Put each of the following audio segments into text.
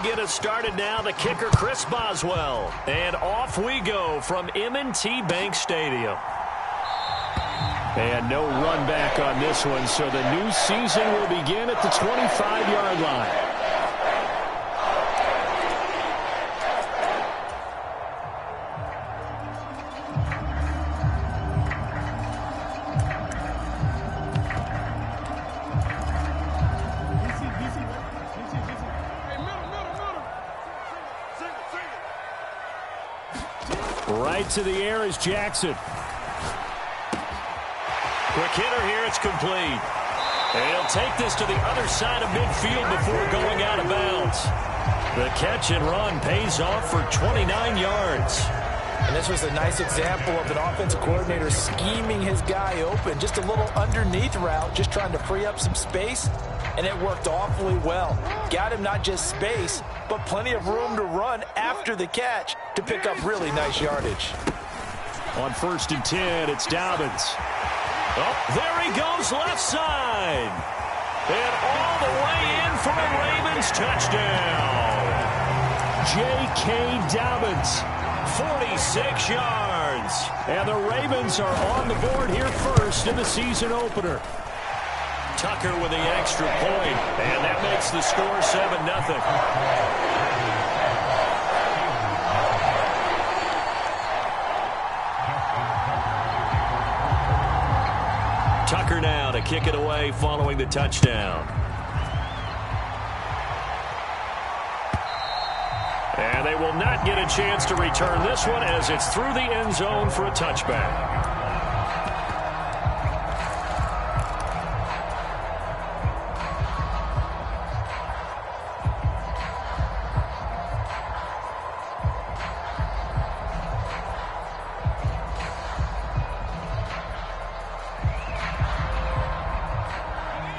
to get us started now. The kicker, Chris Boswell. And off we go from M&T Bank Stadium. And no run back on this one, so the new season will begin at the 25-yard line. Right to the air is Jackson. Quick hitter here, it's complete. And he'll take this to the other side of midfield before going out of bounds. The catch and run pays off for 29 yards. And this was a nice example of an offensive coordinator scheming his guy open. Just a little underneath route, just trying to free up some space, and it worked awfully well. Got him not just space, but plenty of room to run after the catch to pick up really nice yardage. On 1st and 10, it's Dobbins. Oh, there he goes left side. And all the way in for a Ravens touchdown. J.K. Dobbins, 46 yards. And the Ravens are on the board here first in the season opener. Tucker with the extra point, and that makes the score 7-0. Tucker now to kick it away following the touchdown. And they will not get a chance to return this one as it's through the end zone for a touchback.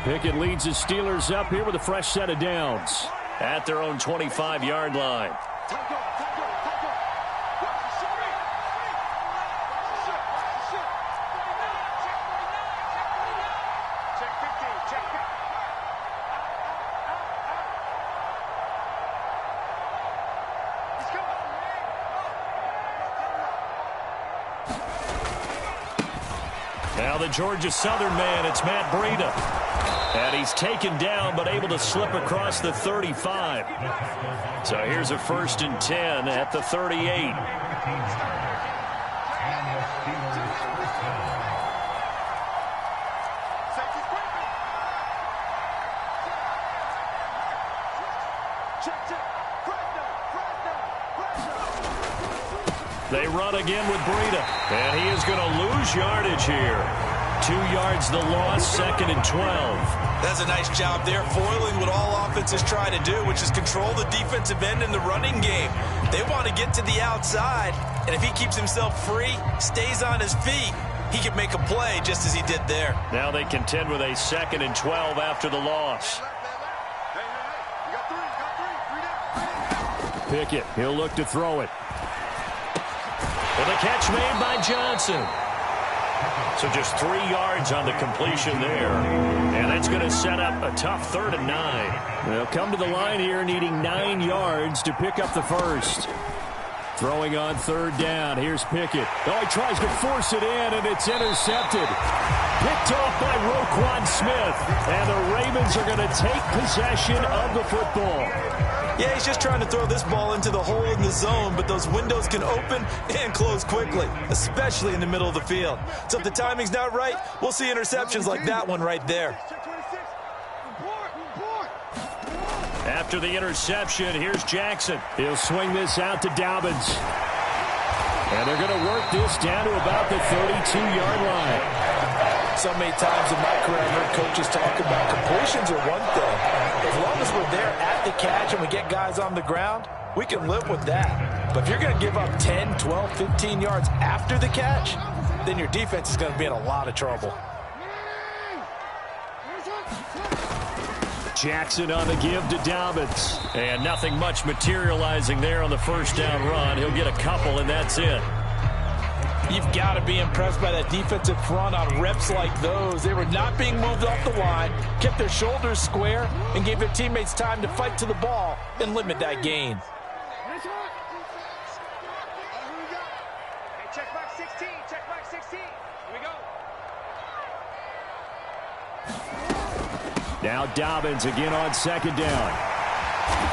Pickett leads the Steelers up here with a fresh set of downs at their own 25-yard line. Now the Georgia Southern man, it's Matt Breida. And he's taken down, but able to slip across the 35. So here's a 1st and 10 at the 38. They run again with Breida, and he is going to lose yardage here. 2 yards the loss, 2nd and 12. That's a nice job there, foiling what all offenses try to do, which is control the defensive end in the running game. They want to get to the outside, and if he keeps himself free, stays on his feet, he can make a play just as he did there. Now they contend with a 2nd and 12 after the loss. Pickett, he'll look to throw it. Well, the catch made by Johnson. So just 3 yards on the completion there. And that's going to set up a tough 3rd and 9. They'll come to the line here needing 9 yards to pick up the first. Throwing on 3rd down. Here's Pickett. Oh, he tries to force it in, and it's intercepted. Picked off by Roquan Smith. And the Ravens are going to take possession of the football. Yeah, he's just trying to throw this ball into the hole in the zone, but those windows can open and close quickly, especially in the middle of the field. So if the timing's not right, we'll see interceptions like that one right there. After the interception, here's Jackson. He'll swing this out to Dobbins. And they're going to work this down to about the 32-yard line. So many times in my career, I've heard coaches talk about completions are one thing. As long as we're there at the catch and we get guys on the ground, we can live with that. But if you're going to give up 10, 12, 15 yards after the catch, then your defense is going to be in a lot of trouble. Jackson on the give to Dobbins. And nothing much materializing there on the 1st down run. He'll get a couple, and that's it. You've got to be impressed by that defensive front on reps like those. They were not being moved off the line, kept their shoulders square, and gave their teammates time to fight to the ball and limit that gain. Check back 16, check back 16. Here we go. Now Dobbins again on second down.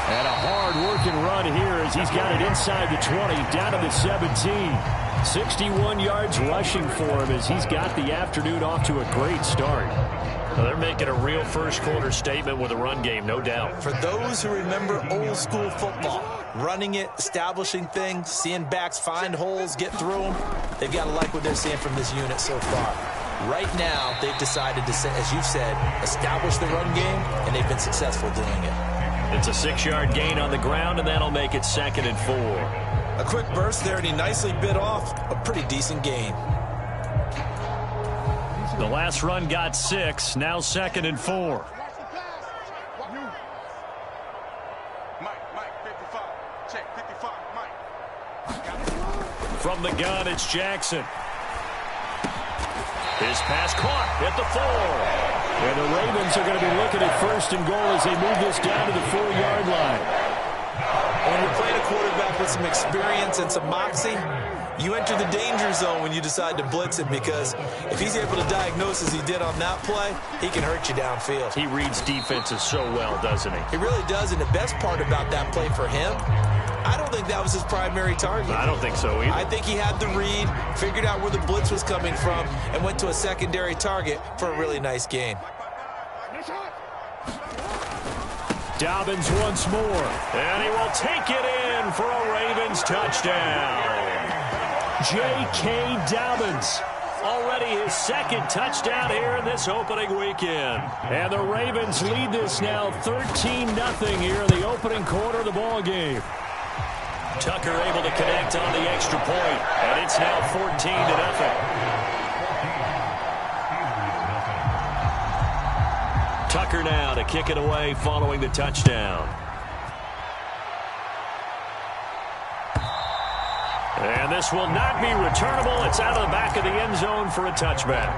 And a hard-working run here as he's got it inside the 20, down to the 17. 61 yards rushing for him as he's got the afternoon off to a great start. Well, they're making a real first-quarter statement with a run game, no doubt. For those who remember old-school football, running it, establishing things, seeing backs find holes, get through them, they've got to like what they're seeing from this unit so far. Right now, they've decided to, as you've said, establish the run game, and they've been successful doing it. It's a 6-yard gain on the ground, and that'll make it 2nd and 4. A quick burst there, and he nicely bit off a pretty decent gain. The last run got 6, now 2nd and 4. Mike, 55. Check, 55, Mike. From the gun, it's Jackson. His pass caught at the 4. And the Ravens are going to be looking at 1st and goal as they move this down to the 4-yard line. When you're playing a quarterback with some experience and some moxie, you enter the danger zone when you decide to blitz him, because if he's able to diagnose as he did on that play, he can hurt you downfield. He reads defenses so well, doesn't he? He really does, and the best part about that play for him, I don't think that was his primary target. I don't think so either. I think he had the read, figured out where the blitz was coming from, and went to a secondary target for a really nice gain. Dobbins once more, and he will take it in for a Ravens touchdown. J.K. Dobbins, already his 2nd touchdown here in this opening weekend. And the Ravens lead this now 13-0 here in the opening quarter of the ball game. Tucker able to connect on the extra point, and it's now 14-0. Tucker now to kick it away following the touchdown. And this will not be returnable. It's out of the back of the end zone for a touchback.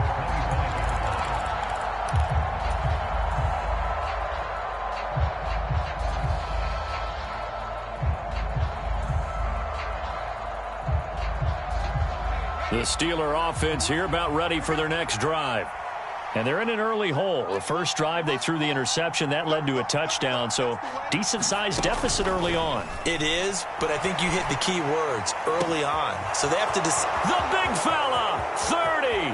The Steeler offense here about ready for their next drive. And they're in an early hole. The first drive, they threw the interception. That led to a touchdown, so decent-sized deficit early on. It is, but I think you hit the key words, early on. So they have to the big fella, 30,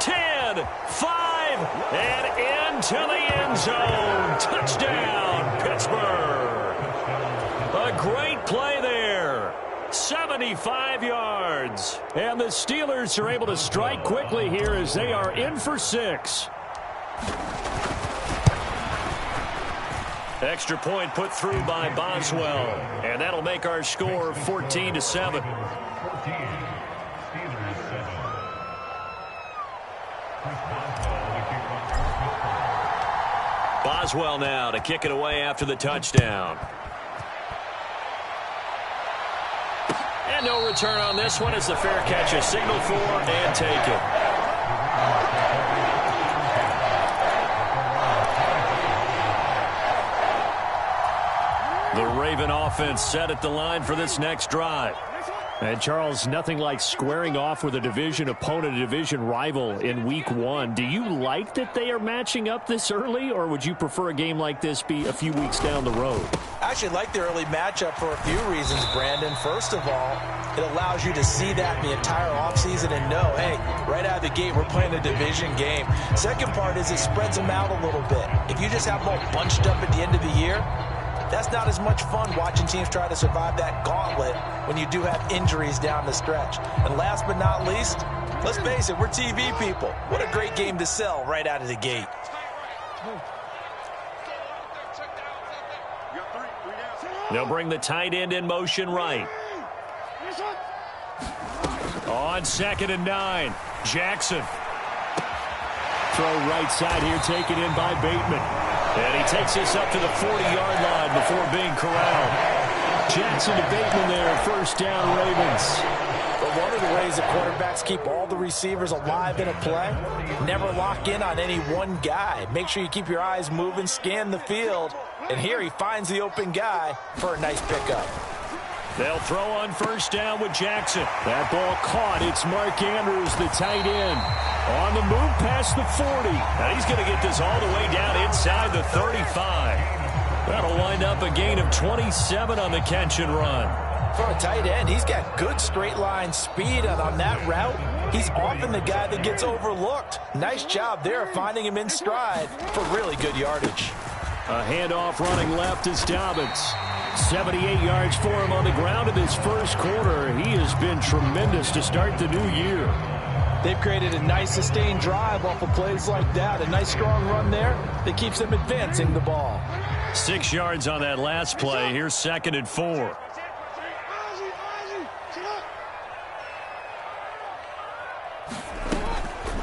10, 5, and into the end zone. Touchdown, Pittsburgh. A great play there. 75 yards. And the Steelers are able to strike quickly here as they are in for 6. Extra point put through by Boswell. And that'll make our score 14-7. Boswell now to kick it away after the touchdown. And no return on this one as the fair catch is signaled for and taken. The Raven offense set at the line for this next drive. And Charles, nothing like squaring off with a division opponent, a division rival in week 1. Do you like that they are matching up this early, or would you prefer a game like this be a few weeks down the road? I actually like the early matchup for a few reasons, Brandon. First of all, it allows you to see that in the entire offseason and know, hey, right out of the gate, we're playing a division game. Second part is it spreads them out a little bit. If you just have them all bunched up at the end of the year, that's not as much fun watching teams try to survive that gauntlet when you do have injuries down the stretch. And last but not least, let's face it, we're TV people. What a great game to sell right out of the gate. They'll bring the tight end in motion right. On 2nd and 9, Jackson. Throw right side here taken in by Bateman. And he takes this up to the 40-yard line before being corralled. Jackson to Bateman there, 1st down Ravens. The one of the ways that quarterbacks keep all the receivers alive in a play, never lock in on any one guy. Make sure you keep your eyes moving, scan the field, and here he finds the open guy for a nice pickup. They'll throw on first down with Jackson. That ball caught. It's Mark Andrews, the tight end. On the move past the 40. Now he's going to get this all the way down inside the 35. That'll wind up a gain of 27 on the catch and run. For a tight end, he's got good straight line speed, and on that route, he's often the guy that gets overlooked. Nice job there finding him in stride for really good yardage. A handoff running left is Dobbins. 78 yards for him on the ground in this first quarter. He has been tremendous to start the new year. They've created a nice sustained drive off of plays like that. A nice strong run there that keeps them advancing the ball. 6 yards on that last play. Here's 2nd and 4.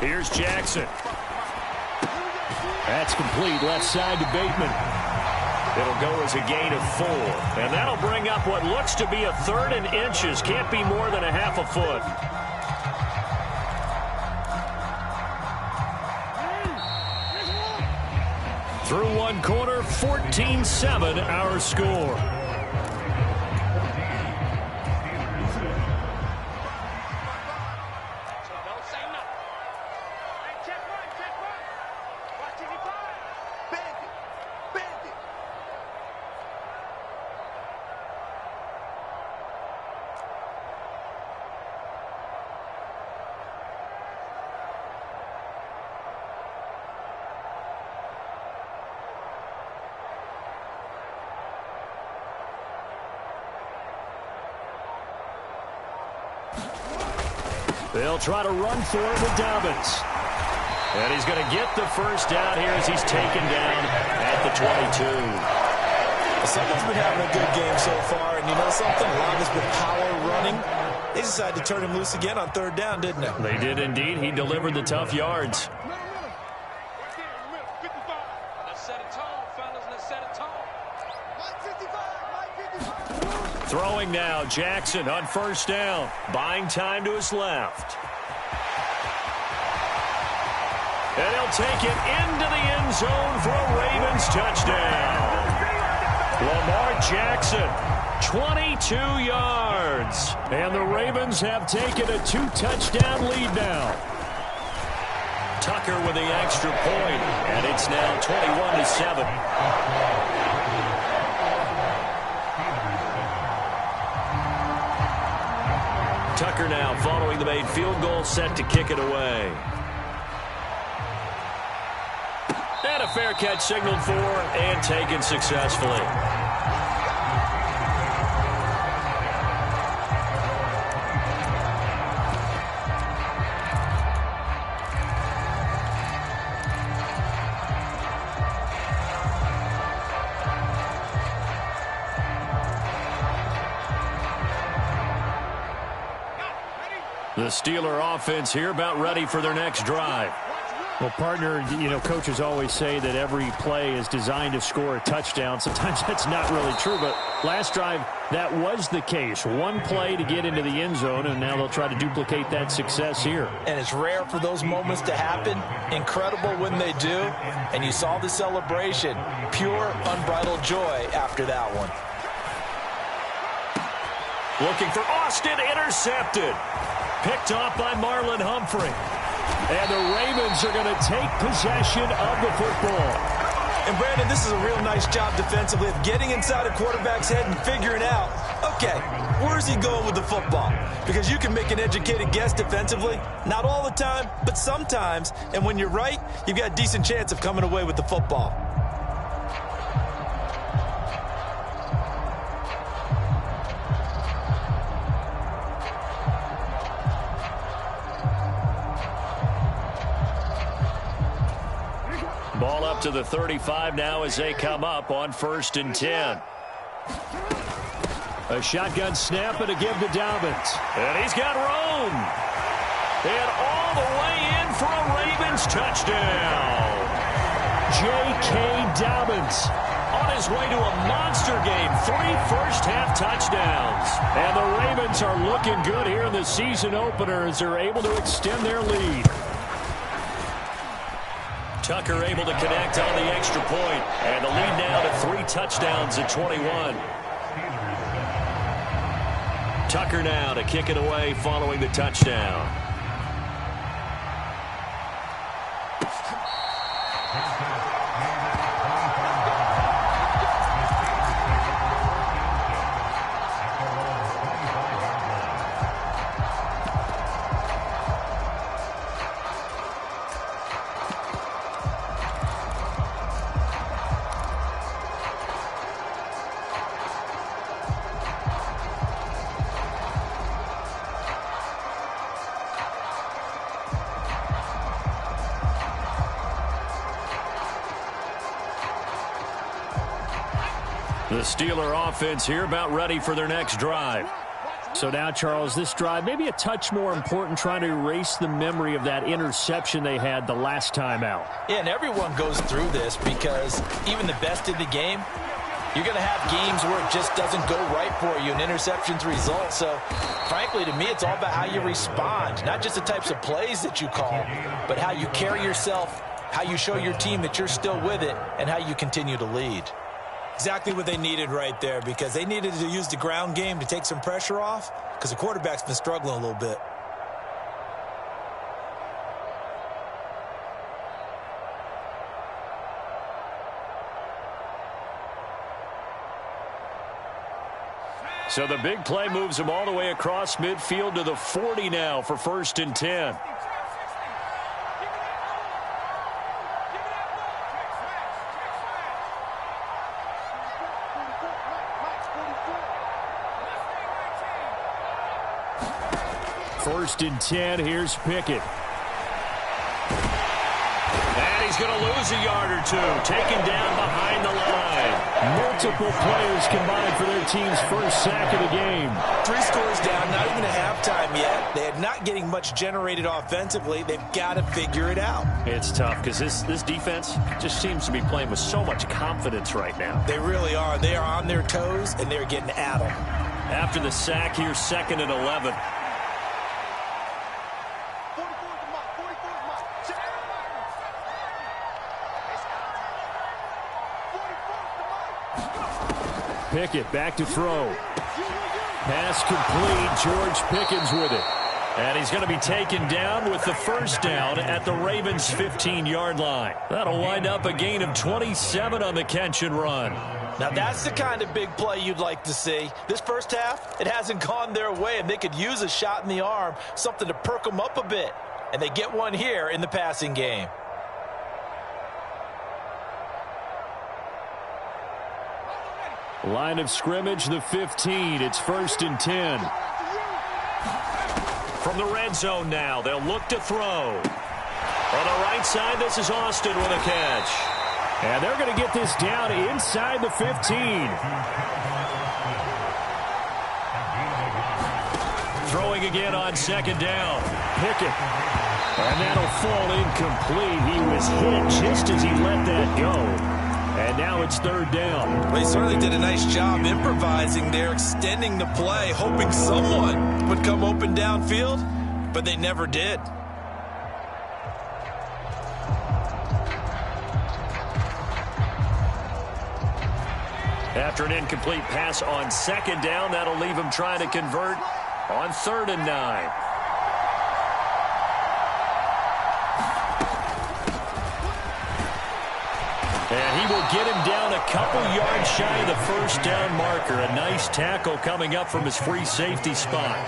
Here's Jackson. That's complete. Left side to Bateman. It'll go as a gain of 4. And that'll bring up what looks to be a 3rd and inches. Can't be more than a half a foot. Through one quarter, 14-7 our score. They'll try to run for it with Dobbins. And he's going to get the first down here as he's taken down at the 22. Someone's been having a good game so far, and you know something? A lot of it's been power running. They decided to turn him loose again on 3rd down, didn't they? They did indeed. He delivered the tough yards. Let's set a tone, fellas. Let's set a tone. Throwing now, Jackson on first down. Buying time to his left. And he'll take it into the end zone for a Ravens touchdown. Lamar Jackson, 22 yards. And the Ravens have taken a 2-touchdown lead now. Tucker with the extra point, and it's now 21-7. Tucker now following the made field goal, set to kick it away. And a fair catch signaled for and taken successfully. The Steeler offense here about ready for their next drive. Well, partner, you know, coaches always say that every play is designed to score a touchdown. Sometimes that's not really true, but last drive, that was the case. One play to get into the end zone, and now they'll try to duplicate that success here. And it's rare for those moments to happen. Incredible when they do. And you saw the celebration. Pure, unbridled joy after that one. Looking for Austin, intercepted. Picked off by Marlon Humphrey. And the Ravens are going to take possession of the football. And, Brandon, this is a real nice job defensively of getting inside a quarterback's head and figuring out, okay, where's he going with the football? Because you can make an educated guess defensively. Not all the time, but sometimes. And when you're right, you've got a decent chance of coming away with the football. Ball up to the 35 now as they come up on 1st and 10. A shotgun snap and a give to Dobbins. And he's got room. And all the way in for a Ravens touchdown. J.K. Dobbins on his way to a monster game. 3 first-half touchdowns. And the Ravens are looking good here in the season opener as they're able to extend their lead. Tucker able to connect on the extra point. And the lead now to 3 touchdowns at 21. Tucker now to kick it away following the touchdown. The Steeler offense here about ready for their next drive. So now, Charles, this drive maybe a touch more important, trying to erase the memory of that interception they had the last time out. Yeah, and everyone goes through this because even the best in the game, you're going to have games where it just doesn't go right for you, and interceptions result. So, frankly, to me, it's all about how you respond, not just the types of plays that you call, but how you carry yourself, how you show your team that you're still with it, and how you continue to lead. Exactly what they needed right there, because they needed to use the ground game to take some pressure off, because the quarterback's been struggling a little bit. So the big play moves them all the way across midfield to the 40 now for 1st and 10. First and 10, here's Pickett. And he's going to lose a yard or 2, taken down behind the line. Multiple players combined for their team's first sack of the game. 3 scores down, not even a halftime yet. They're not getting much generated offensively. They've got to figure it out. It's tough because this defense just seems to be playing with so much confidence right now. They really are. They are on their toes, and they're getting at them. After the sack, here's 2nd and 11. Pickett back to throw. Pass complete. George Pickens with it. And he's going to be taken down with the first down at the Ravens' 15-yard line. That'll wind up a gain of 27 on the catch and run. Now, that's the kind of big play you'd like to see. This first half, it hasn't gone their way, and they could use a shot in the arm, something to perk them up a bit. And they get one here in the passing game. Line of scrimmage, the 15. It's 1st and 10. From the red zone now, they'll look to throw. On the right side, this is Austin with a catch. And they're going to get this down inside the 15. Throwing again on 2nd down. Pickett. And that'll fall incomplete. He was hit just as he let that go. And now it's 3rd down. Well, he certainly did a nice job improvising there, extending the play, hoping someone would come open downfield, but they never did. After an incomplete pass on 2nd down, that'll leave him trying to convert on 3rd and 9. And he will get him down a couple yards shy of the first down marker. A nice tackle coming up from his free safety spot.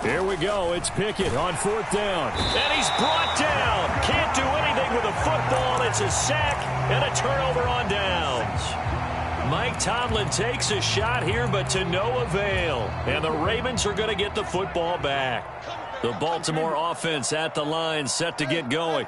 Here we go. It's Pickett on 4th down. And he's brought down. Can't do anything with a football. It's a sack and a turnover on downs. Mike, Mike Tomlin takes a shot here, but to no avail. And the Ravens are going to get the football back. The Baltimore offense at the line, set to get going.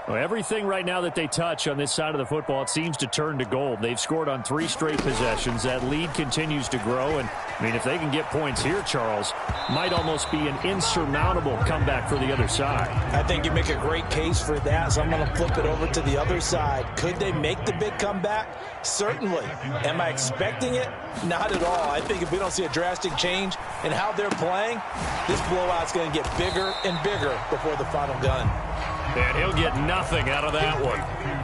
Well, everything right now that they touch on this side of the football, it seems to turn to gold. They've scored on 3 straight possessions. That lead continues to grow. And, I mean, if they can get points here, Charles, might almost be an insurmountable comeback for the other side. I think you make a great case for that, so I'm going to flip it over to the other side. Could they make the big comeback? Certainly. Am I expecting it? Not at all. I think if we don't see a drastic change in how they're playing, this blowout's going to get bigger and bigger before the final gun. And he'll get nothing out of that one.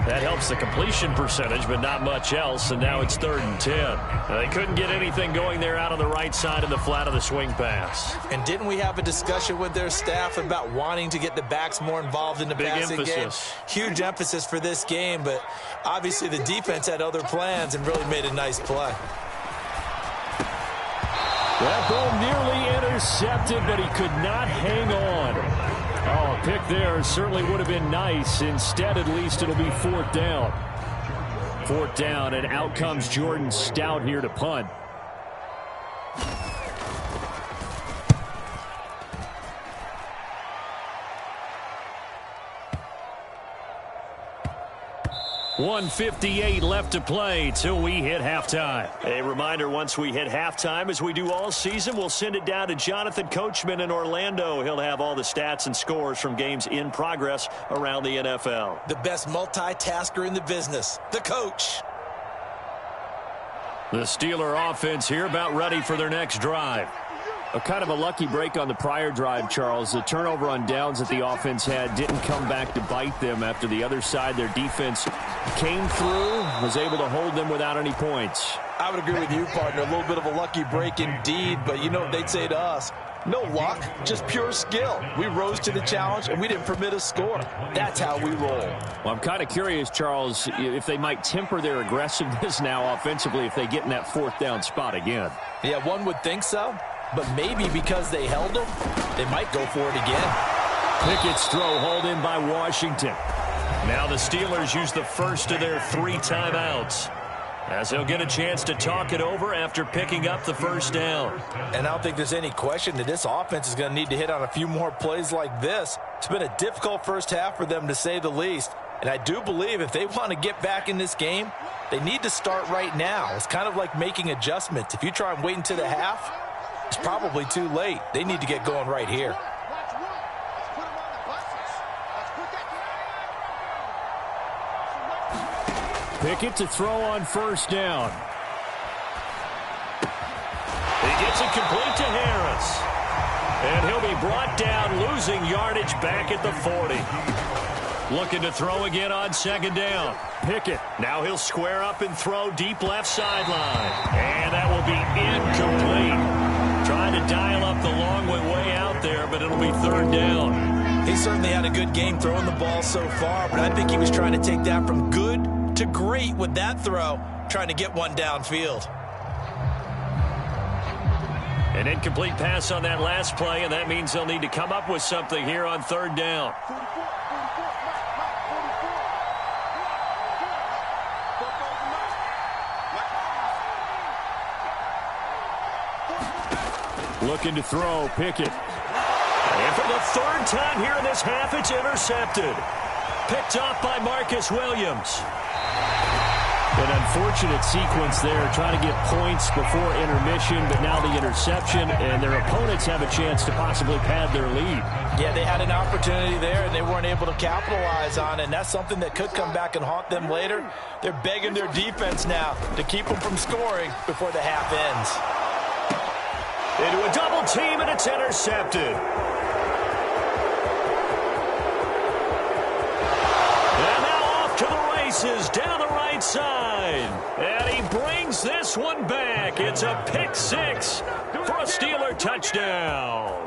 That helps the completion percentage, but not much else, and now it's 3rd and 10. Now, they couldn't get anything going there out on the right side of the flat of the swing pass. And didn't we have a discussion with their staff about wanting to get the backs more involved in the passing game? Huge emphasis for this game, but obviously the defense had other plans and really made a nice play. That ball nearly intercepted, but he could not hang on. Oh, a pick there certainly would have been nice. Instead, at least, it'll be 4th down. 4th down, and out comes Jordan Stout here to punt. .158 left to play till we hit halftime. A reminder, once we hit halftime, as we do all season, we'll send it down to Jonathan Coachman in Orlando. He'll have all the stats and scores from games in progress around the NFL. The best multitasker in the business, the coach. The Steeler offense here about ready for their next drive. A kind of a lucky break on the prior drive, Charles. The turnover on downs that the offense had didn't come back to bite them after the other side. Their defense came through, was able to hold them without any points. I would agree with you, partner. A little bit of a lucky break indeed, but you know what they'd say to us? No luck, just pure skill. We rose to the challenge, and we didn't permit a score. That's how we roll. Well, I'm kind of curious, Charles, if they might temper their aggressiveness now offensively if they get in that 4th down spot again. Yeah, one would think so. But maybe because they held them, they might go for it again. Pickett's throw hauled in by Washington. Now the Steelers use the first of their 3 timeouts, as they'll get a chance to talk it over after picking up the 1st down. And I don't think there's any question that this offense is going to need to hit on a few more plays like this. It's been a difficult first half for them, to say the least. And I do believe if they want to get back in this game, they need to start right now. It's kind of like making adjustments. If you try and wait until the half, it's probably too late. They need to get going right here. Pickett to throw on 1st down. He gets it complete to Harris. And he'll be brought down, losing yardage back at the 40. Looking to throw again on 2nd down. Pickett. Now he'll square up and throw deep left sideline. And that will be incomplete. Trying to dial up the long way out there, but it'll be 3rd down. He certainly had a good game throwing the ball so far, but I think he was trying to take that from good to great with that throw, trying to get one downfield. An incomplete pass on that last play, and that means they'll need to come up with something here on 3rd down. Looking to throw, Pickett. And for the 3rd time here in this half, it's intercepted. Picked off by Marcus Williams. An unfortunate sequence there, trying to get points before intermission, but now the interception, and their opponents have a chance to possibly pad their lead. Yeah, they had an opportunity there, and they weren't able to capitalize on it, and that's something that could come back and haunt them later. They're begging their defense now to keep them from scoring before the half ends. Into a double team, and it's intercepted. And now off to the races down the right side. And he brings this one back. It's a pick 6 for a Steeler touchdown.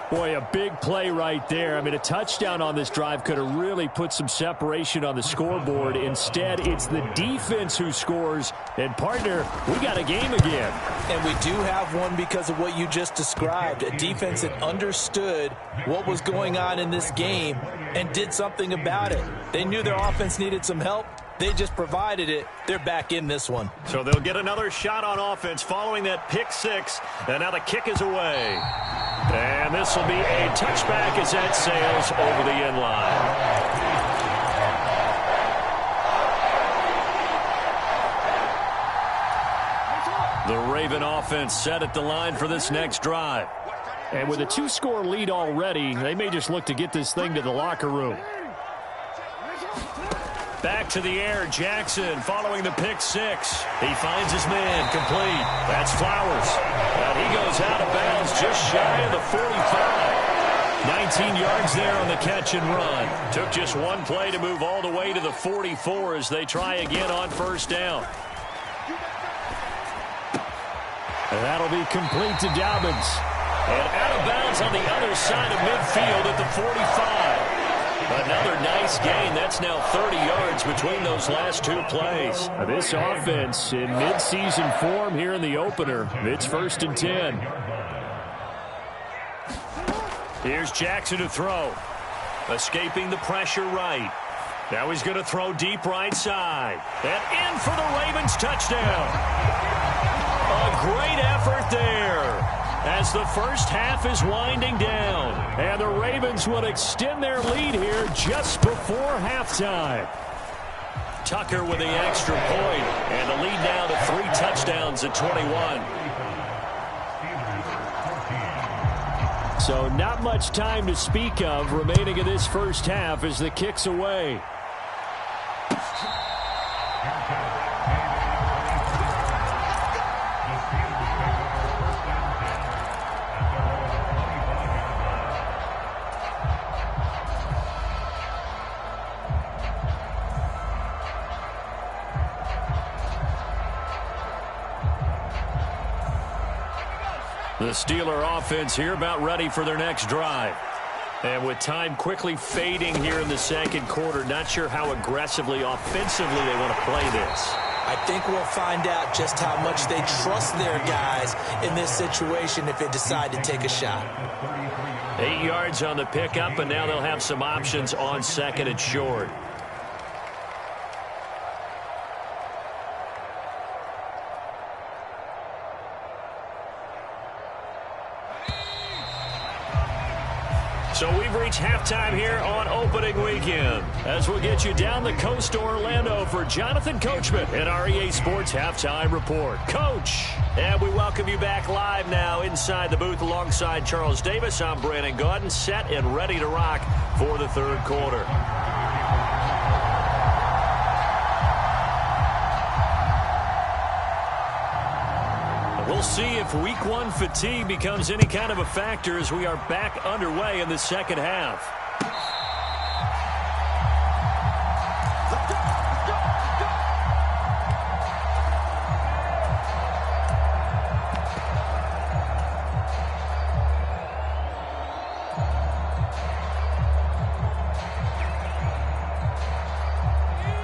Boy, a big play right there. I mean, a touchdown on this drive could have really put some separation on the scoreboard. Instead, it's the defense who scores. And, partner, we got a game again. And we do have one because of what you just described. A defense that understood what was going on in this game and did something about it. They knew their offense needed some help, They just provided it. They're back in this one. So they'll get another shot on offense following that pick six. And now the kick is away. And this will be a touchback as that sails over the end line. The Raven offense set at the line for this next drive. And with a 2-score lead already, they may just look to get this thing to the locker room. Back to the air, Jackson following the pick six. He finds his man, complete. That's Flowers. And he goes out of bounds just shy of the 45. 19 yards there on the catch and run. Took just one play to move all the way to the 44 as they try again on first down. And that'll be complete to Dobbins. And out of bounds on the other side of midfield at the 45. Another nice gain. That's now 30 yards between those last two plays. This offense in midseason form here in the opener. It's 1st and 10. Here's Jackson to throw. Escaping the pressure right. Now he's going to throw deep right side. And in for the Ravens touchdown. A great effort there as the first half is winding down. And the Ravens will extend their lead here just before halftime. Tucker with the extra point, and the lead now to 3 touchdowns at 21. So not much time to speak of remaining in this first half as the kick's away. The Steeler offense here about ready for their next drive. And with time quickly fading here in the second quarter, not sure how aggressively, offensively they want to play this. I think we'll find out just how much they trust their guys in this situation if they decide to take a shot. 8 yards on the pickup, and now they'll have some options on second and short. So we've reached halftime here on opening weekend as we'll get you down the coast to Orlando for Jonathan Coachman in our EA Sports Halftime Report. Coach, and we welcome you back live now inside the booth alongside Charles Davis. I'm Brandon Gaudin, set and ready to rock for the third quarter. We'll see if week one fatigue becomes any kind of a factor as we are back underway in the second half.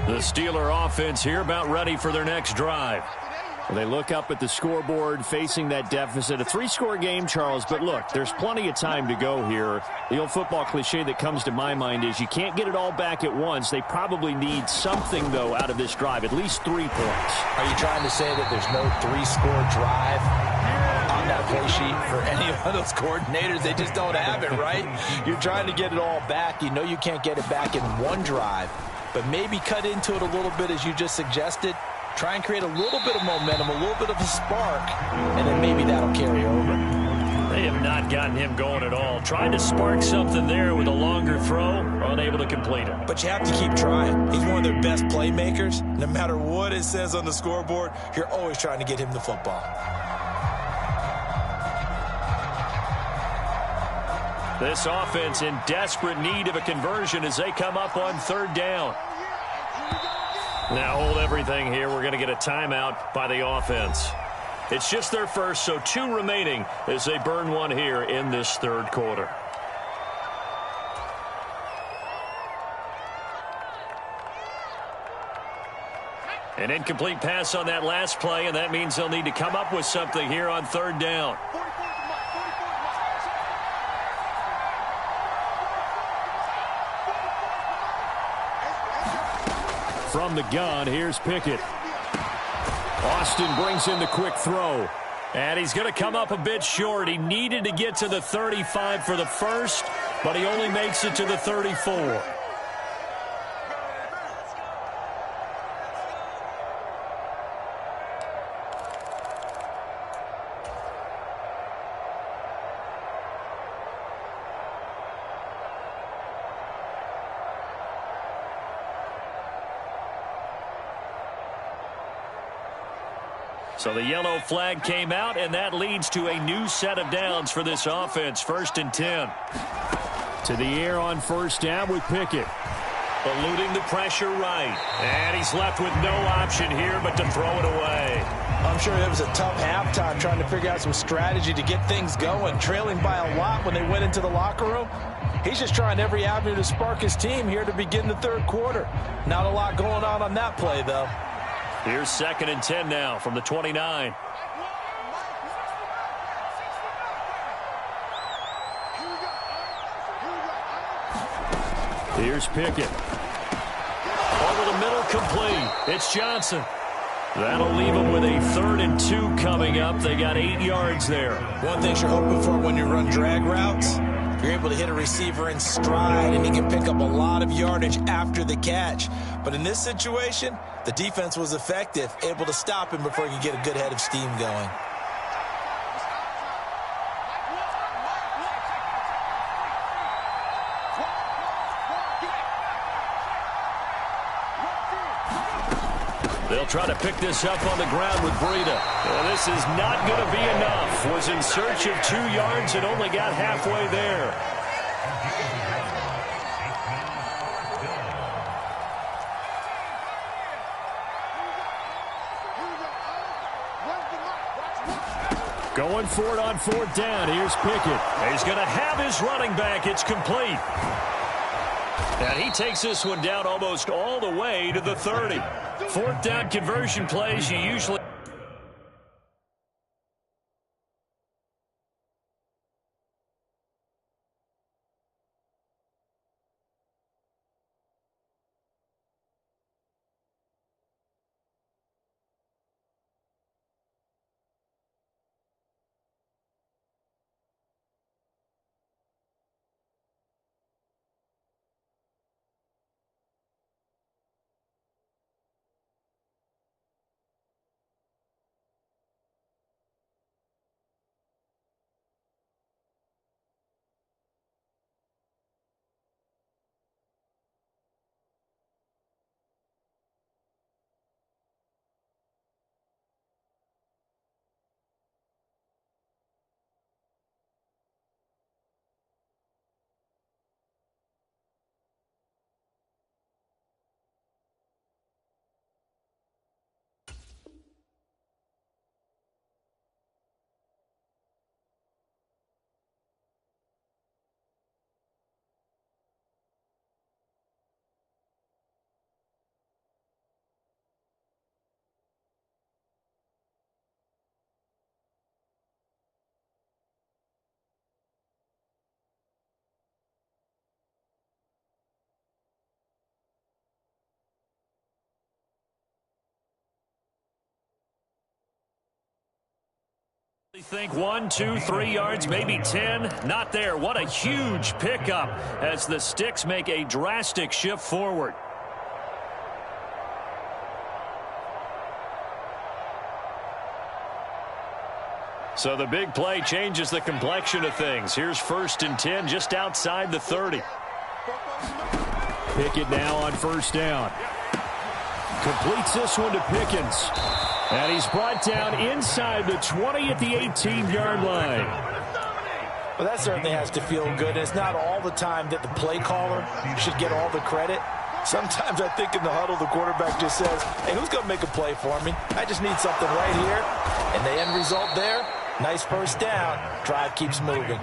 The Steeler offense here about ready for their next drive. Well, they look up at the scoreboard facing that deficit. A 3-score game, Charles, but look, there's plenty of time to go here. The old football cliche that comes to my mind is you can't get it all back at once. They probably need something, though, out of this drive, at least 3 points. Are you trying to say that there's no 3-score drive on that play sheet for any of those coordinators? They just don't have it, right? You're trying to get it all back. You know you can't get it back in one drive, but maybe cut into it a little bit as you just suggested. Try and create a little bit of momentum, a little bit of a spark, and then maybe that'll carry over. They have not gotten him going at all. Tried to spark something there with a longer throw, unable to complete it. But you have to keep trying. He's one of their best playmakers. No matter what it says on the scoreboard, you're always trying to get him the football. This offense in desperate need of a conversion as they come up on third down. Now hold everything here. We're going to get a timeout by the offense. It's just their first, so 2 remaining as they burn one here in this third quarter. An incomplete pass on that last play, and that means they'll need to come up with something here on third down. from the gun. Here's Pickett. Austin brings in the quick throw. And he's going to come up a bit short. He needed to get to the 35 for the first, but he only makes it to the 34. So the yellow flag came out, and that leads to a new set of downs for this offense. 1st and 10. To the air on first down with Pickett. Eluding the pressure right. And he's left with no option here but to throw it away. I'm sure it was a tough halftime trying to figure out some strategy to get things going. Trailing by a lot when they went into the locker room. He's just trying every avenue to spark his team here to begin the third quarter. Not a lot going on that play, though. Here's 2nd and 10 now from the 29. Here's Pickett. Over the middle, complete. It's Johnson. That'll leave him with a 3rd and 2 coming up. They got 8 yards there. One thing you're hoping for when you run drag routes, you're able to hit a receiver in stride, and he can pick up a lot of yardage after the catch. But in this situation, the defense was effective, able to stop him before he could get a good head of steam going. They'll try to pick this up on the ground with Breida. This is not going to be enough. Was in search of 2 yards and only got halfway there. Going for it on 4th down. Here's Pickett. He's going to have his running back. It's complete. And he takes this one down almost all the way to the 30. 4th down conversion plays you usually... think 1, 2, 3 yards, maybe 10. Not there. What a huge pickup as the Sticks make a drastic shift forward. So the big play changes the complexion of things. Here's 1st and 10 just outside the 30. Pickett now on 1st down. Completes this one to Pickens. And he's brought down inside the 20 at the 18-yard line. Well, that certainly has to feel good. It's not all the time that the play caller should get all the credit. Sometimes I think in the huddle, the quarterback just says, hey, who's going to make a play for me? I just need something right here. And the end result there, nice 1st down. Drive keeps moving.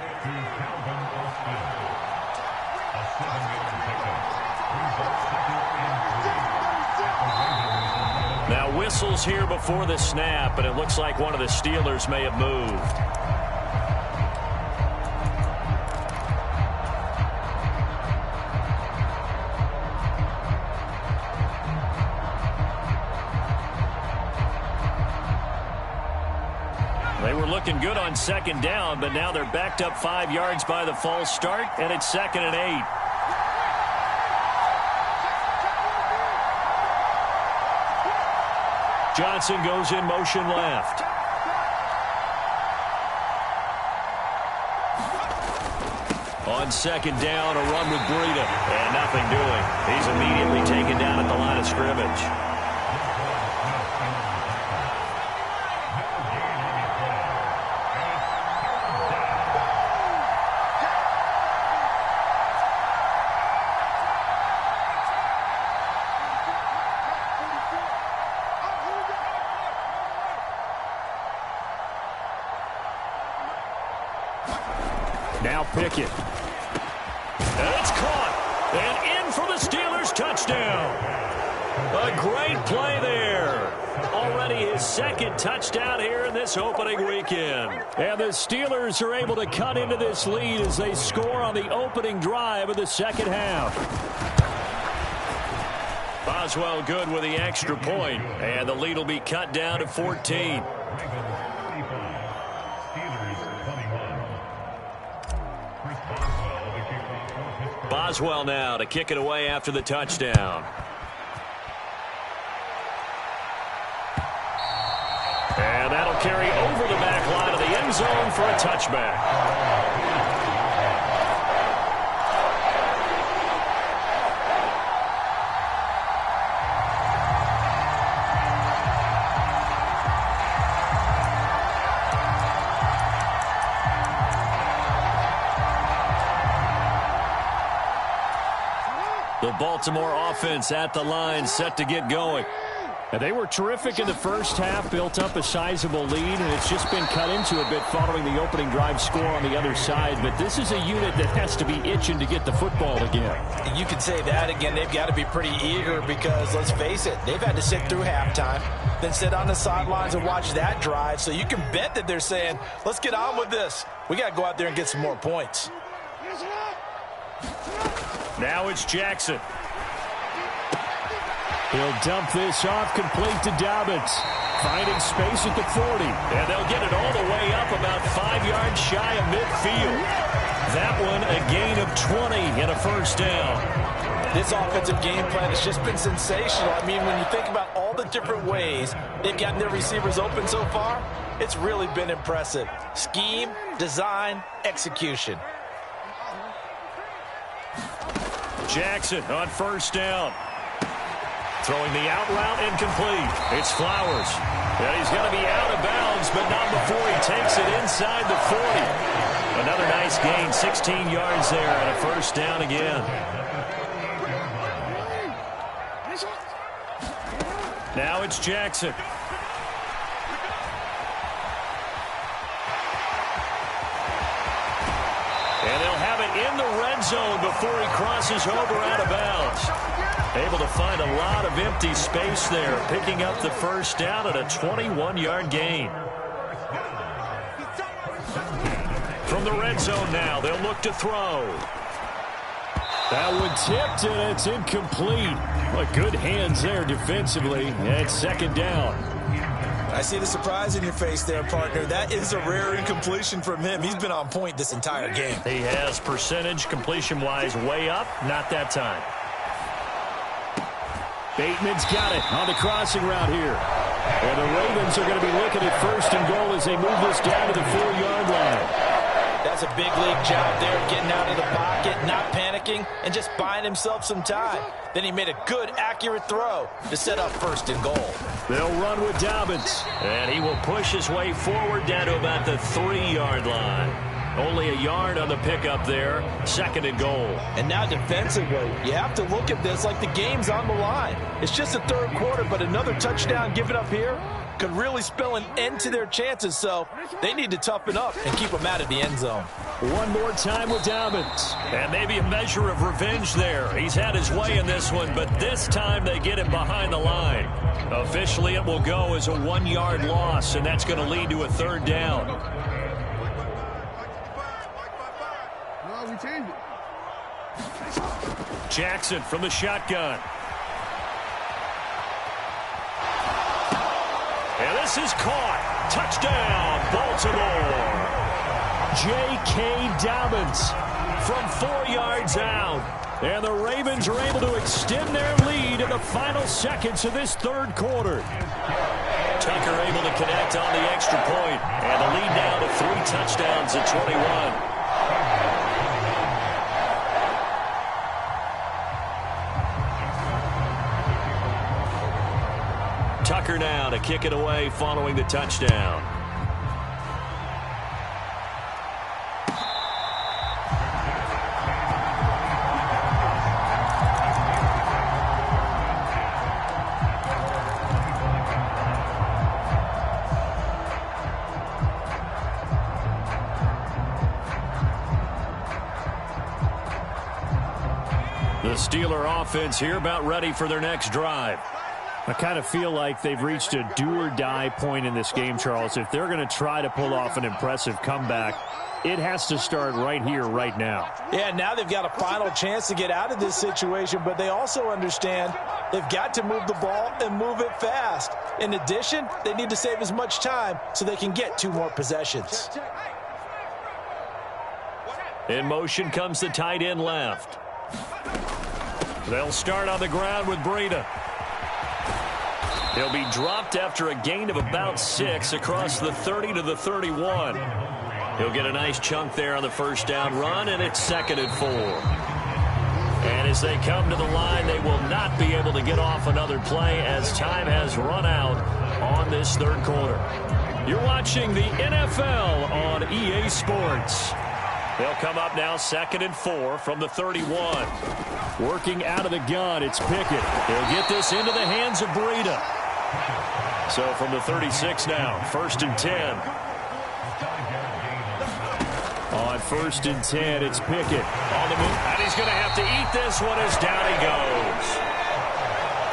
Now whistles here before the snap, and it looks like one of the Steelers may have moved. They were looking good on second down, but now they're backed up 5 yards by the false start, and it's 2nd and 8. Johnson goes in motion left. On second down, a run with Breida. And nothing doing. He's immediately taken down at the line of scrimmage. Now Pickett. And it's caught. And in for the Steelers touchdown. A great play there. Already his 2nd touchdown here in this opening weekend. And the Steelers are able to cut into this lead as they score on the opening drive of the second half. Boswell good with the extra point. And the lead will be cut down to 14. Boswell now to kick it away after the touchdown. And that'll carry over the back line of the end zone for a touchback. The Baltimore offense at the line, set to get going. And they were terrific in the first half, built up a sizable lead, and it's just been cut into a bit following the opening drive score on the other side. But this is a unit that has to be itching to get the football again. You could say that again. They've got to be pretty eager because, let's face it, they've had to sit through halftime, then sit on the sidelines and watch that drive. So you can bet that they're saying, let's get on with this. We got to go out there and get some more points. Now it's Jackson. He'll dump this off, complete to Dobbins. Finding space at the 40. And they'll get it all the way up about 5 yards shy of midfield. That one a gain of 20 and a first down. This offensive game plan has just been sensational. I mean, when you think about all the different ways they've gotten their receivers open so far, it's really been impressive. Scheme, design, execution. Jackson on first down. Throwing the out route incomplete. It's Flowers. And he's going to be out of bounds, but not before he takes it inside the 40. Another nice gain, 16 yards there, and a first down again. Now it's Jackson. And they'll have it in the red zone before he crosses over out of bounds. Able to find a lot of empty space there, picking up the first down at a 21-yard gain. From the red zone now, they'll look to throw. That one tipped, and it's incomplete. But good hands there defensively, and second down. I see the surprise in your face there, partner. That is a rare incompletion from him. He's been on point this entire game. He has percentage completion-wise way up, not that time. Bateman's got it on the crossing route here. And the Ravens are going to be looking at first and goal as they move this down to the 4-yard line. That's a big league job there, getting out of the pocket, not panicking, and just buying himself some time. Then he made a good, accurate throw to set up first and goal. They'll run with Dobbins. And he will push his way forward down to about the 3-yard line. Only a yard on the pickup there. Second and goal. And now defensively, you have to look at this like the game's on the line. It's just the third quarter, but another touchdown given up here could really spell an end to their chances. So they need to toughen up and keep them out of the end zone. One more time with Dobbins. And maybe a measure of revenge there. He's had his way in this one, but this time they get him behind the line. Officially, it will go as a 1-yard loss, and that's going to lead to a third down. Jackson from the shotgun. And This is caught. Touchdown, Baltimore. J.K. Dobbins from 4 yards out. And the Ravens are able to extend their lead in the final seconds of this third quarter. Tucker able to connect on the extra point. And the lead now to 3 touchdowns at 21. Tucker now to kick it away following the touchdown. The Steeler offense here about ready for their next drive. I kind of feel like they've reached a do-or-die point in this game, Charles. If they're going to try to pull off an impressive comeback, it has to start right here, right now. Yeah, now they've got a final chance to get out of this situation, but they also understand they've got to move the ball and move it fast. In addition, they need to save as much time so they can get 2 more possessions. In motion comes the tight end left. They'll start on the ground with Breida. He'll be dropped after a gain of about 6 across the 30 to the 31. He'll get a nice chunk there on the first down run, and it's 2nd and 4. And as they come to the line, they will not be able to get off another play as time has run out on this third quarter. You're watching the NFL on EA Sports. They'll come up now 2nd and 4 from the 31. Working out of the gun, it's Pickett. He'll get this into the hands of Breida. So from the 36 now, 1st and 10. On 1st and 10, it's Pickett. On the move, and he's going to have to eat this one as down he goes.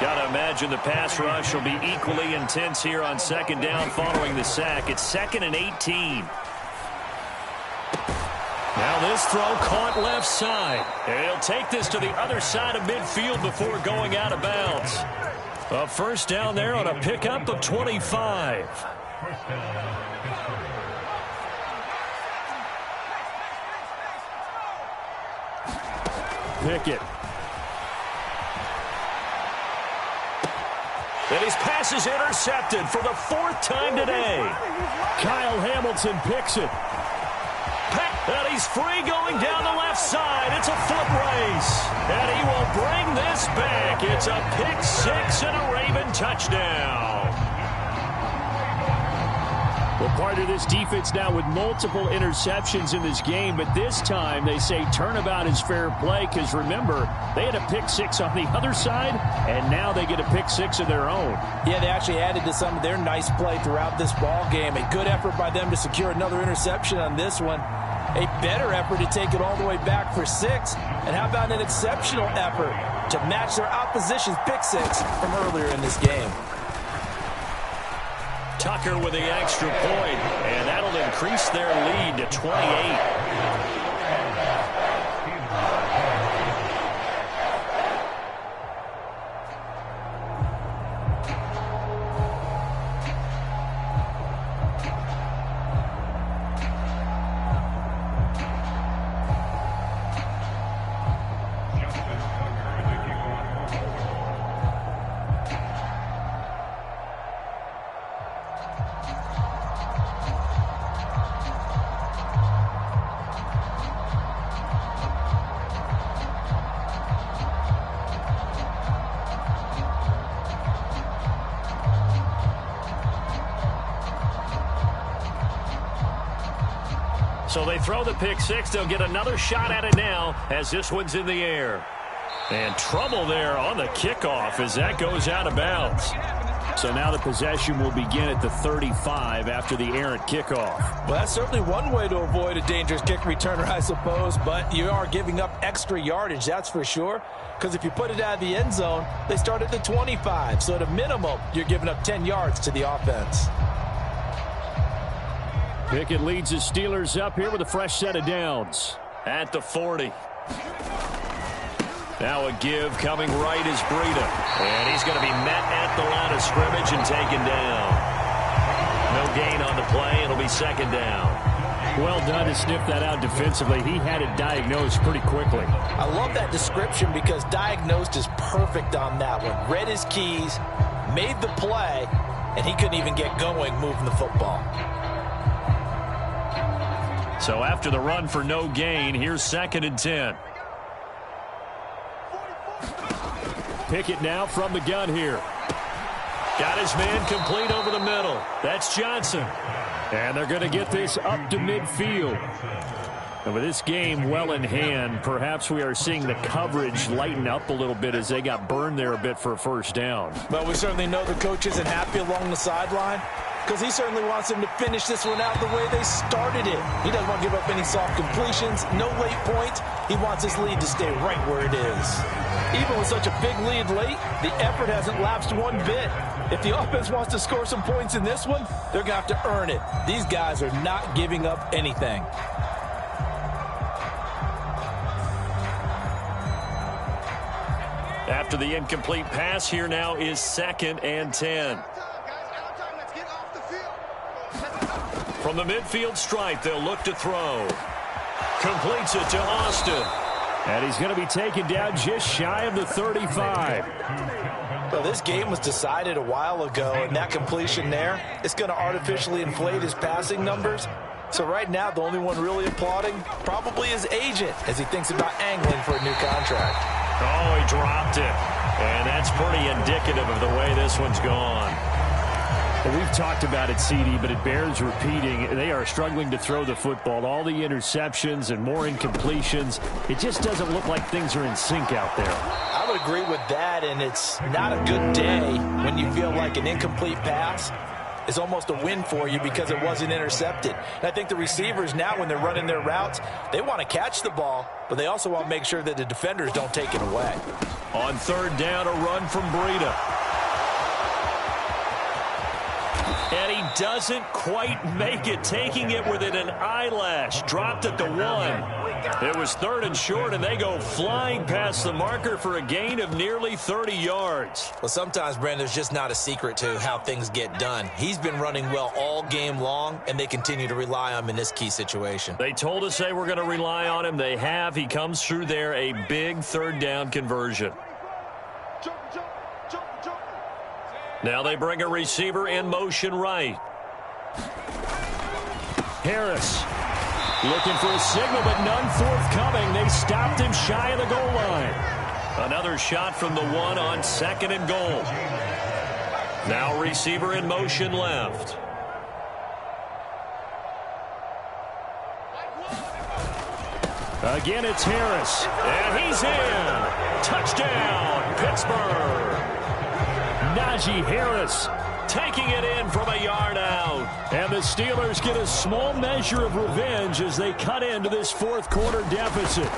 Got to imagine the pass rush will be equally intense here on 2nd down following the sack. It's 2nd and 18. Now this throw caught left side. And he'll take this to the other side of midfield before going out of bounds. A first down there on a pickup of 25. Pickett. And his pass is intercepted for the 4th time today. Kyle Hamilton picks it. And he's free going down the left side. It's a foot race. And he will bring this back. It's a pick 6 and a Raven touchdown. Well, part of this defense now with multiple interceptions in this game, but this time they say turnabout is fair play because, remember, they had a pick 6 on the other side, and now they get a pick 6 of their own. Yeah, they actually added to some of their nice play throughout this ball game. A good effort by them to secure another interception on this one. A better effort to take it all the way back for 6. And how about an exceptional effort to match their opposition's pick 6 from earlier in this game. Tucker with the extra point, and that'll increase their lead to 28. So they throw the pick 6. They'll get another shot at it now as this one's in the air. And trouble there on the kickoff as that goes out of bounds. So now the possession will begin at the 35 after the errant kickoff. Well, that's certainly one way to avoid a dangerous kick returner, I suppose, but you are giving up extra yardage, that's for sure, because if you put it out of the end zone, they start at the 25. So at a minimum, you're giving up 10 yards to the offense. Pickett leads the Steelers up here with a fresh set of downs. At the 40. Now a give coming right is Breida. And he's going to be met at the line of scrimmage and taken down. gain on the play. It'll be second down. Well done to sniff that out defensively. He had it diagnosed pretty quickly. I love that description because diagnosed is perfect on that one. Read his keys, made the play, and he couldn't even get going moving the football. So after the run for no gain, here's 2nd and 10. Pickett now from the gun here. Got his man complete over the middle. That's Johnson. And they're going to get this up to midfield. And with this game well in hand, perhaps we are seeing the coverage lighten up a little bit as they got burned there a bit for a first down. But we certainly know the coach isn't happy along the sideline because he certainly wants them to finish this one out the way they started it. He doesn't want to give up any soft completions, no late points. He wants his lead to stay right where it is. Even with such a big lead late, the effort hasn't lapsed one bit. If the offense wants to score some points in this one, they're going to have to earn it. These guys are not giving up anything. After the incomplete pass, here now is 2nd and 10. From the midfield stripe, they'll look to throw. Completes it to Austin. And he's going to be taken down just shy of the 35. Well, this game was decided a while ago, and that completion there, it's going to artificially inflate his passing numbers. So right now, the only one really applauding probably his agent as he thinks about angling for a new contract. Oh, he dropped it. And that's pretty indicative of the way this one's gone. Well, we've talked about it, CD, but it bears repeating. They are struggling to throw the football. All the interceptions and more incompletions. It just doesn't look like things are in sync out there. I would agree with that, and it's not a good day when you feel like an incomplete pass is almost a win for you because it wasn't intercepted. And I think the receivers now, when they're running their routes, they want to catch the ball, but they also want to make sure that the defenders don't take it away. On 3rd down, a run from Breida. And he doesn't quite make it, taking it within an eyelash. Dropped at the 1. It was 3rd and short, and they go flying past the marker for a gain of nearly 30 yards. Well, sometimes, Brandon, there's just not a secret to how things get done. He's been running well all game long, and they continue to rely on him in this key situation. They told us they were going to rely on him. They have. He comes through there, a big 3rd down conversion. Now they bring a receiver in motion right. Harris looking for a signal, but none forthcoming. They stopped him shy of the goal line. Another shot from the 1 on 2nd and goal. Now receiver in motion left. Again, it's Harris. And he's in. Touchdown, Pittsburgh. Najee Harris taking it in from a yard out. And the Steelers get a small measure of revenge as they cut into this 4th quarter deficit.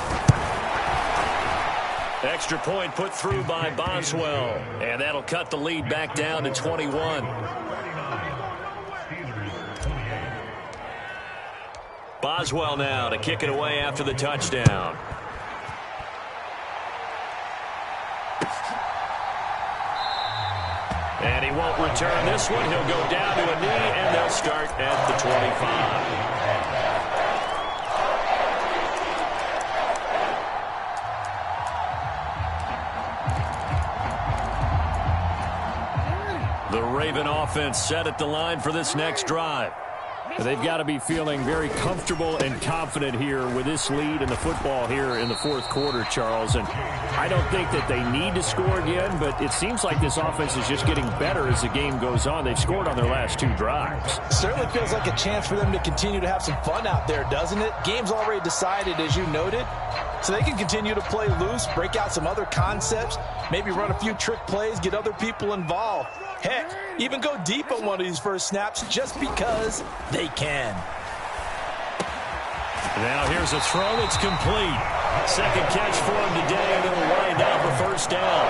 Extra point put through by Boswell. And that'll cut the lead back down to 21. Boswell now to kick it away after the touchdown. And he won't return this one. He'll go down to a knee, and they'll start at the 25. The Raven offense set at the line for this next drive. They've got to be feeling very comfortable and confident here with this lead in the football here in the 4th quarter, Charles. And I don't think that they need to score again, but it seems like this offense is just getting better as the game goes on. They've scored on their last 2 drives. Certainly feels like a chance for them to continue to have some fun out there, doesn't it? Game's already decided, as you noted, so they can continue to play loose, break out some other concepts, maybe run a few trick plays, get other people involved. Heck, even go deep on one of these first snaps just because they can. Now here's a throw that's complete. 2nd catch for him today, and it'll wind out the 1st down.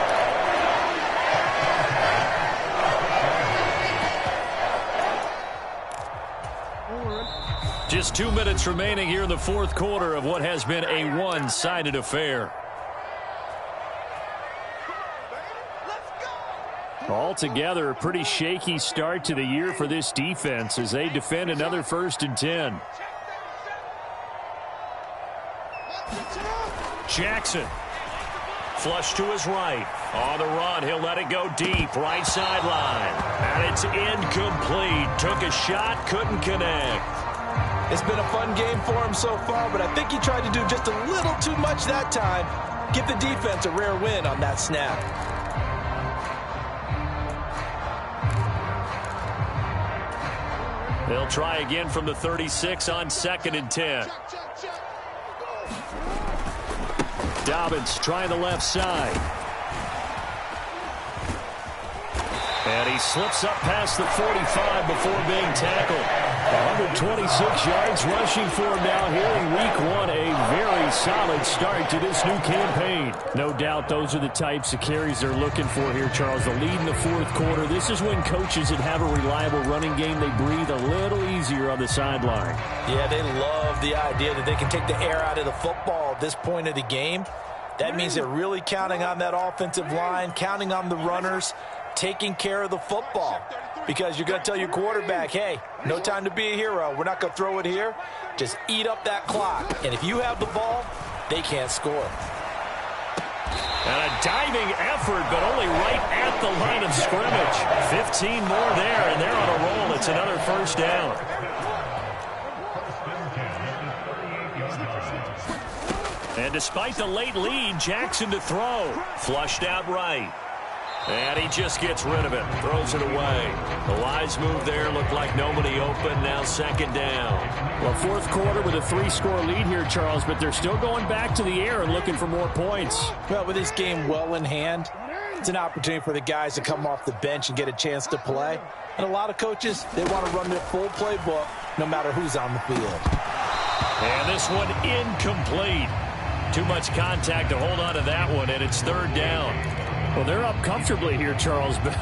Just 2 minutes remaining here in the 4th quarter of what has been a one-sided affair. Altogether, a pretty shaky start to the year for this defense as they defend another 1st and 10. Jackson. Flush to his right. On the run, he'll let it go deep. Right sideline. And it's incomplete. Took a shot, couldn't connect. It's been a fun game for him so far, but I think he tried to do just a little too much that time. Give the defense a rare win on that snap. They'll try again from the 36 on 2nd and 10. Dobbins trying the left side. And he slips up past the 45 before being tackled. 126 yards rushing for him now here in week 1. A very solid start to this new campaign. No doubt those are the types of carries they're looking for here, Charles. The lead in the 4th quarter. This is when coaches that have a reliable running game, they breathe a little easier on the sideline. Yeah, they love the idea that they can take the air out of the football at this point of the game. That means they're really counting on that offensive line, counting on the runners, taking care of the football. Because you're going to tell your quarterback, hey, no time to be a hero. We're not going to throw it here. Just eat up that clock. And if you have the ball, they can't score. And a diving effort, but only right at the line of scrimmage. 15 more there, and they're on a roll. It's another 1st down. And despite the late lead, Jackson to throw. Flushed out right. And he just gets rid of it. Throws it away. The wise move there. Looked like nobody open. Now 2nd down. Well, 4th quarter with a 3-score lead here, Charles, but they're still going back to the air and looking for more points. Well, with this game well in hand, it's an opportunity for the guys to come off the bench and get a chance to play. And a lot of coaches, they want to run their full playbook no matter who's on the field. And this one incomplete. Too much contact to hold on to that one, and it's 3rd down. Well, they're up comfortably here, Charles, but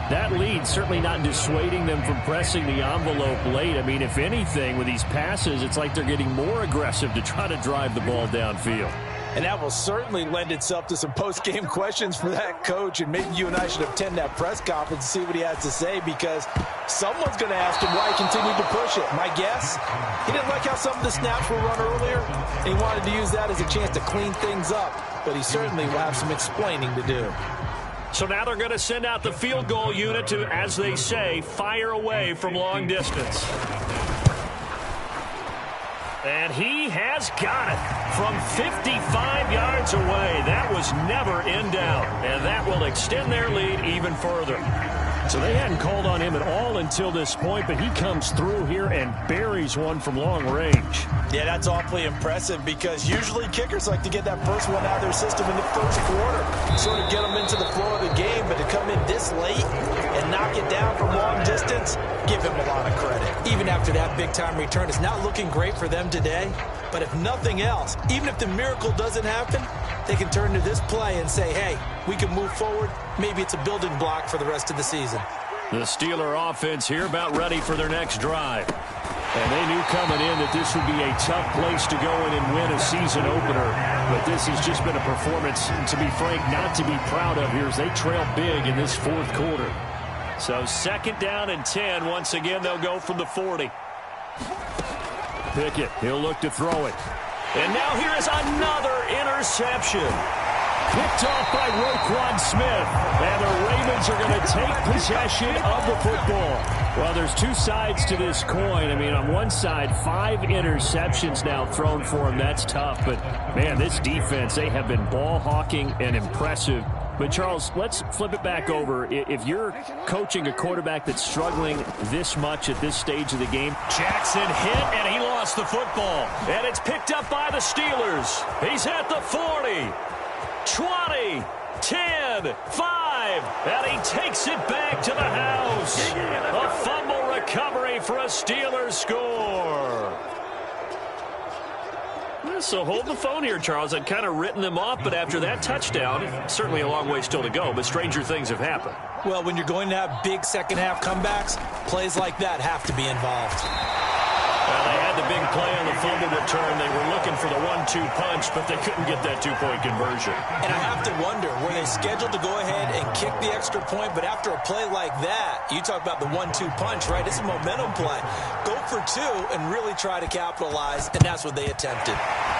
that lead certainly not dissuading them from pressing the envelope late. I mean, if anything, with these passes, it's like they're getting more aggressive to try to drive the ball downfield. And that will certainly lend itself to some post-game questions for that coach, and maybe you and I should attend that press conference and see what he has to say, because someone's going to ask him why he continued to push it. My guess, he didn't like how some of the snaps were run earlier, and he wanted to use that as a chance to clean things up, but he certainly will have some explaining to do. So now they're going to send out the field goal unit to, as they say, fire away from long distance. And he has got it from 55 yards away. That was never in doubt, and that will extend their lead even further. So they hadn't called on him at all until this point, but he comes through here and buries one from long range. Yeah, that's awfully impressive, because usually kickers like to get that first one out of their system in the 1st quarter, sort of get them into the flow of the game, but to come in this late and knock it down from long distance, give him a lot of credit. Even after that big-time return, it's not looking great for them today, but if nothing else, even if the miracle doesn't happen, they can turn to this play and say, hey, we can move forward. Maybe it's a building block for the rest of the season. The Steeler offense here about ready for their next drive. And they knew coming in that this would be a tough place to go in and win a season opener. But this has just been a performance, to be frank, not to be proud of here as they trail big in this 4th quarter. So 2nd down and 10. Once again, they'll go from the 40. Pickett, he'll look to throw it. And now here is another interception. Picked off by Roquan Smith. And the Ravens are going to take possession of the football. Well, there's two sides to this coin. I mean, on one side, 5 interceptions now thrown for him. That's tough. But, man, this defense, they have been ball hawking and impressive. But, Charles, let's flip it back over. If you're coaching a quarterback that's struggling this much at this stage of the game. Jackson hit, and he lost the football. And it's picked up by the Steelers. He's at the 40, 20, 10, 5, and he takes it back to the house. A fumble recovery for a Steelers score. So hold the phone here, Charles. I'd kind of written them off, but after that touchdown, certainly a long way still to go, but stranger things have happened. Well, when you're going to have big second-half comebacks, plays like that have to be involved. Well, they had the big play on the fumble return. They were looking for the 1-2 punch, but they couldn't get that two-point conversion. And I have to wonder, were they scheduled to go ahead and kick the extra point? But after a play like that, you talk about the 1-2 punch, right? It's a momentum play. Go for two and really try to capitalize, and that's what they attempted.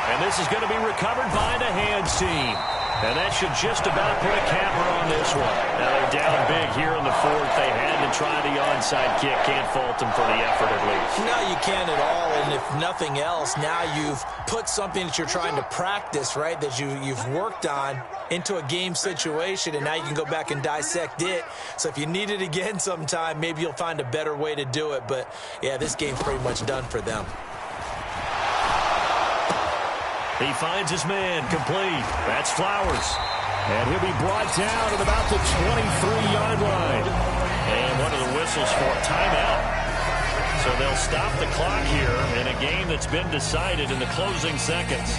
And this is going to be recovered by the hands team. And that should just about put a capper on this one. Now they're down big here in the fourth. They had to try the onside kick. Can't fault them for the effort at least. No, you can't at all. And if nothing else, now you've put something that you're trying to practice, right, that you've worked on into a game situation, and now you can go back and dissect it. So if you need it again sometime, maybe you'll find a better way to do it. But, yeah, this game's pretty much done for them. He finds his man complete. That's Flowers. And he'll be brought down at about the 23-yard line. And one of the whistles for a timeout. So they'll stop the clock here in a game that's been decided in the closing seconds.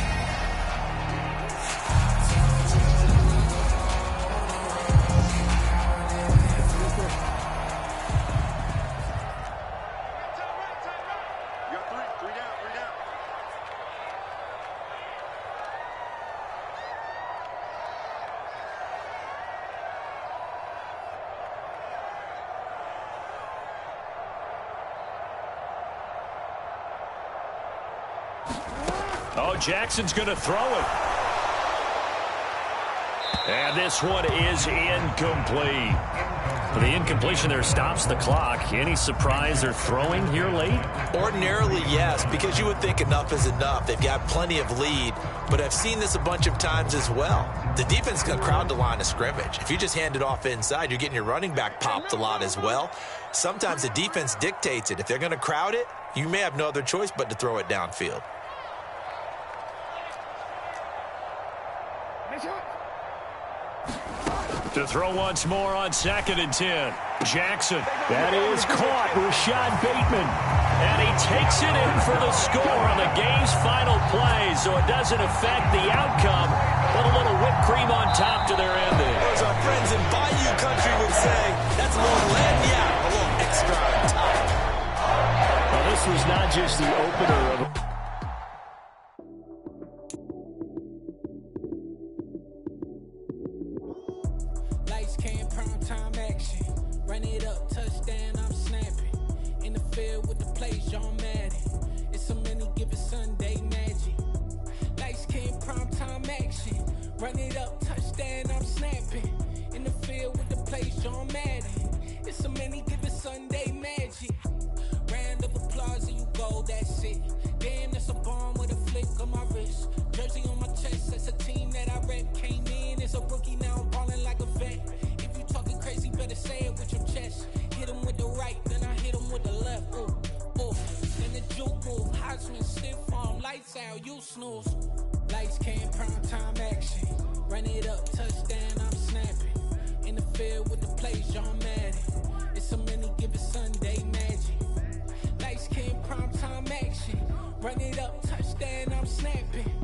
Oh, Jackson's going to throw it. And this one is incomplete. The incompletion there stops the clock. Any surprise they're throwing here late? Ordinarily, yes, because you would think enough is enough. They've got plenty of lead, but I've seen this a bunch of times as well. The defense can crowd the line of scrimmage. If you just hand it off inside, you're getting your running back popped a lot as well. Sometimes the defense dictates it. If they're going to crowd it, you may have no other choice but to throw it downfield. To throw once more on 2nd and 10. Jackson. That is caught. Rashad Bateman. And he takes it in for the score on the game's final play, so it doesn't affect the outcome, but a little whipped cream on top to their ending. As our friends in Bayou Country would say, that's a little lagniappe, a little extra on top. Well, this was not just the opener of a Run it up, touchdown, I'm snapping. In the field with the plays, John Madden. It's so many given Sunday magic. Lights came prime time action. Run it up, touchdown, I'm snapping. In the field with the plays, John Madden. It's so many given Sunday magic. Round of applause and you go, that's it. Damn, that's a bomb with a flick on my wrist. Jersey on my chest, that's a team that I rep. Came in as a rookie, now I'm balling like a vet. Talking crazy, better say it with your chest. Hit him with the right, then I hit him with the left. Ooh, ooh. Then the juke move, Heisman, stiff arm, lights out, you snooze. Lights came, prime time action. Run it up, touchdown, I'm snapping. In the field with the plays, John Madden. It's so many given Sunday magic. Lights came, prime time action. Run it up, touchdown, I'm snapping.